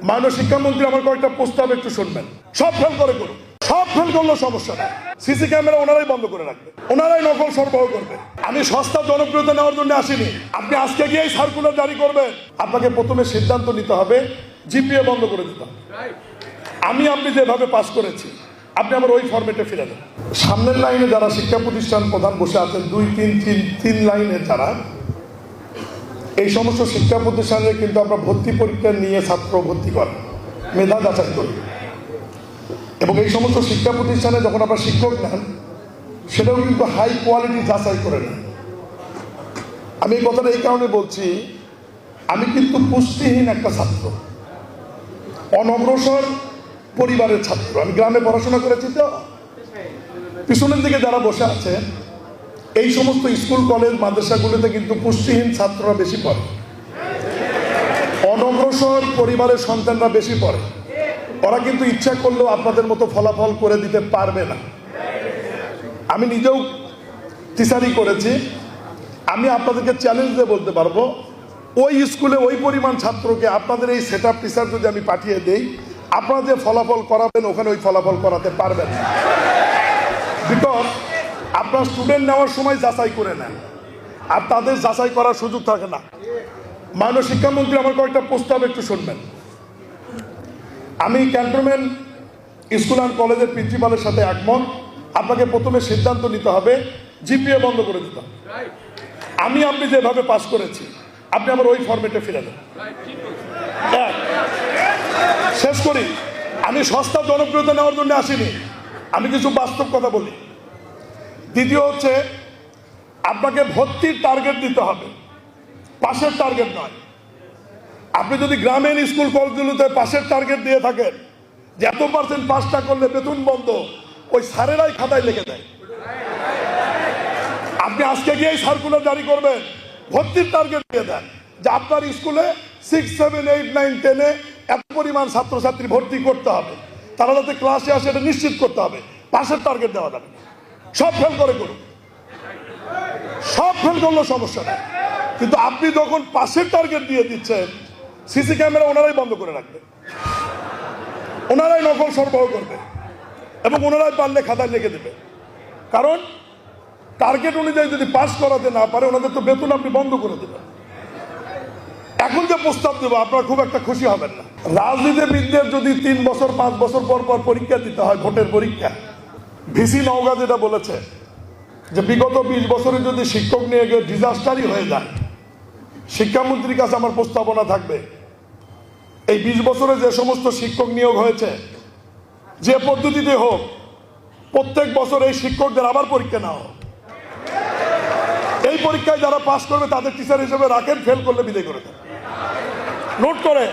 মাননীয় শিক্ষামন্ত্রী আমার কয়েকটা প্রস্তাব একটু শুনবেন। সব ফেল করে করুন, সব ফেল করলেও সমস্যা নেই। সিসি ক্যামেরা ওনারাই বন্ধ করে রাখবে, ওনারাই নকল সরবরাহ করবে। আমি সস্তা জনপ্রিয়তা নেওয়ার জন্য আসিনি। আপনি আজকে গিয়ে সার্কুলার জারি করবেন, আপনাকে প্রথমে সিদ্ধান্ত নিতে হবে জিপিএ বন্ধ করে দিতে হবে। আপনি যেভাবে পাস করেছি আপনি আমার ওই ফরম্যাটে ফিরে দেন। সামনের লাইনে যারা শিক্ষা প্রতিষ্ঠান প্রধান বসে আছেন, তিন লাইনের যারা, এই সমস্ত শিক্ষা প্রতিষ্ঠানে কিন্তু আমরা ভর্তি পরীক্ষা নিয়ে ছাত্র ভর্তি করি, মেধা যাচাই করি, এবং এই সমস্ত শিক্ষা প্রতিষ্ঠানে যখন আপনারা শিক্ষক নেন সেটাও কিন্তু হাই কোয়ালিটি যাচাই করে নেন। আমি এই কথাটা এই কারণে বলছি, আমি কিন্তু পুষ্টিহীন একটা ছাত্র, অনগ্রসর পরিবারের ছাত্র। আমি গ্রামে পড়াশোনা করেছি, তো পিছনের দিকে যারা বসে আছেন এই সমস্ত স্কুল কলেজ মাদ্রাসাগুলোতে কিন্তু পুষ্টিহীন ছাত্ররা বেশি পড়ে, অনগ্রসর পরিবারের সন্তানরা বেশি পড়ে। ওরা কিন্তু ইচ্ছা করলেও আপনাদের মতো ফলাফল করে দিতে পারবে না। আমি নিজেও টিচারই করেছি, আমি আপনাদেরকে চ্যালেঞ্জ দিয়ে বলতে পারবো, ওই স্কুলে ওই পরিমাণ ছাত্রকে আপনাদের এই সেট আপ টিচার যদি আমি পাঠিয়ে দেই, আপনারা যে ফলাফল করাবেন ওখানে ওই ফলাফল করাতে পারবেন না। বিকজ আপনার স্টুডেন্ট নেওয়ার সময় যাচাই করে নেন, আর তাদের যাচাই করার সুযোগ থাকে না। মাননীয় শিক্ষামন্ত্রী আমার কয়েকটা প্রস্তাব একটু শুনবেন। আমি ক্যান্টনমেন্ট স্কুল অ্যান্ড কলেজের প্রিন্সিপালের সাথে একমত। আপনাকে প্রথমে সিদ্ধান্ত নিতে হবে জিপিএ বন্ধ করে দিতে হবে। আপনি যেভাবে পাস করেছি আপনি আমার ওই ফরম্যাটে ফিরে দেন। শেষ করি, আমি সস্তা জনপ্রিয়তা নেওয়ার জন্য আসিনি, আমি কিছু বাস্তব কথা বলি। দ্বিতীয় হচ্ছে, আপনাকে ভর্তির টার্গেট দিতে হবে, পাশের টার্গেট নয়। আপনি যদি গ্রামীণ স্কুল কলেজগুলোতে পাশের টার্গেট দিয়ে থাকেন যে এত % পাসটা করলে বেতন বন্ধ, ওই স্যারেরাই খাতায় লিখে দেয়। আপনি আজকে গিয়ে সার্কুলার জারি করবেন, ভর্তির টার্গেট দিয়ে দেন যে আপনার স্কুলে 6, 7, 8, 9, 10-এ এত পরিমাণ ছাত্রছাত্রী ভর্তি করতে হবে, তারা যাতে ক্লাসে আসে এটা নিশ্চিত করতে হবে। পাশের টার্গেট দেওয়া যাবে, সব ফেল করে করুন, সব ফেল করলেও সমস্যা নেই। কিন্তু আপনি যখন পাশের টার্গেট দিয়ে দিচ্ছেন, সিসি ক্যামেরা ওনারাই বন্ধ করে রাখবে, ওনারাই নকল সরবরাহ করবে, এবং ওনারাই পারলে খাতায় লিখে দেবে। কারণ টার্গেট অনুযায়ী যদি পাস করাতে না পারে, ওনাদের তো বেতন আপনি বন্ধ করে দেবেন। এখন যে প্রস্তাব দেবো আপনারা খুব একটা খুশি হবেন না। রাজনীতিবিদদের যদি 3 বছর 5 বছর পর পর পরীক্ষা দিতে হয়, ভোটের পরীক্ষা, ভিসি নওগাঁ যেটা বলেছে যে বিগত 20 বছরে যদি শিক্ষক নিয়ে গিয়ে ডিজাস্টারই হয়ে যায়, শিক্ষামন্ত্রীর কাছে আমার প্রস্তাবনা থাকবে, এই 20 বছরে যে সমস্ত শিক্ষক নিয়োগ হয়েছে, যে পদ্ধতিতে হোক, প্রত্যেক বছর এই শিক্ষকদের আবার পরীক্ষা নেওয়া হোক। এই পরীক্ষায় যারা পাস করবে তাদের টিচার হিসেবে রাখেন, ফেল করলে বিদায় করে দেন। নোট করে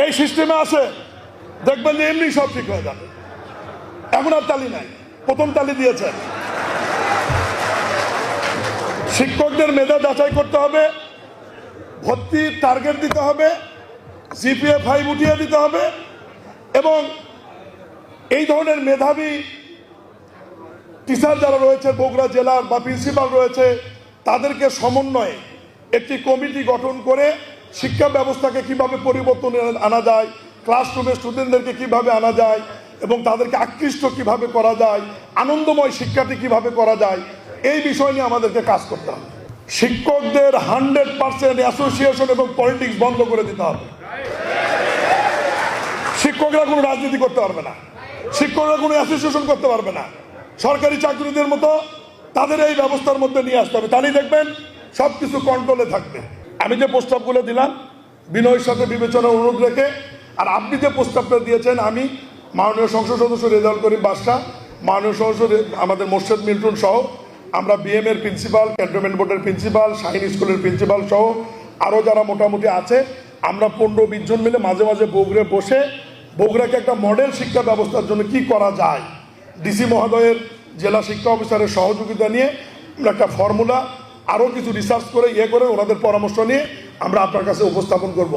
এই সিস্টেমে আসে, দেখবেন যে এমনি সব ঠিক হয়ে যাবে। এখন আর তালি নাই, প্রথম তালি দিয়েছেন। শিক্ষকদের মেধা যাচাই করতে হবে, ভর্তির টার্গেট দিতে হবে, জিপিএ 5 উঠিয়ে দিতে হবে, এবং এই ধরনের মেধাবী টিচার যারা রয়েছে বগুড়া জেলার বা প্রিন্সিপাল রয়েছে, তাদেরকে সমন্বয়ে একটি কমিটি গঠন করে শিক্ষা ব্যবস্থাকে কিভাবে পরিবর্তন আনা যায়, ক্লাসরুমে স্টুডেন্টদেরকে কিভাবে আনা যায়, এবং তাদেরকে আকৃষ্ট কিভাবে করা যায়, আনন্দময় শিক্ষাটি কিভাবে করা যায়, এই বিষয় নিয়ে আমাদেরকে কাজ করতে হবে। শিক্ষকদের 100% অ্যাসোসিয়েশন এবং পলিটিক্স বন্ধ করে দিতে হবে। শিক্ষকরা কোনো রাজনীতি করতে পারবে না, শিক্ষকরা কোনো অ্যাসোসিয়েশন করতে পারবে না। সরকারি চাকরিদের মতো তাদের এই ব্যবস্থার মধ্যে নিয়ে আসতে হবে, তাহলেই দেখবেন সবকিছু কন্ট্রোলে থাকবে। আমি যে প্রস্তাবগুলো দিলাম বিনয়ের সাথে বিবেচনার অনুরোধ রেখে, আর আপনি যে প্রস্তাবটা দিয়েছেন, আমি মাননীয় সংসদ সদস্য রেজাউল করিম বাদশা, মাননীয় সংসদ আমাদের মোর্শেদ মিল্টন সহ, আমরা বিএম এর প্রিন্সিপাল, ক্যান্টনমেন্ট বোর্ডের প্রিন্সিপাল, শাহিন স্কুলের প্রিন্সিপাল সহ আরও যারা মোটামুটি আছে, আমরা 15-20 জন মিলে মাঝে মাঝে বগুড়ে বসে বগুড়াকে একটা মডেল শিক্ষা ব্যবস্থার জন্য কি করা যায়, ডিসি মহোদয়ের, জেলা শিক্ষা অফিসারের সহযোগিতা নিয়ে আমরা একটা ফর্মুলা, আরও কিছু রিসার্চ করে করে ওনাদের পরামর্শ নিয়ে আমরা আপনার কাছে উপস্থাপন করব।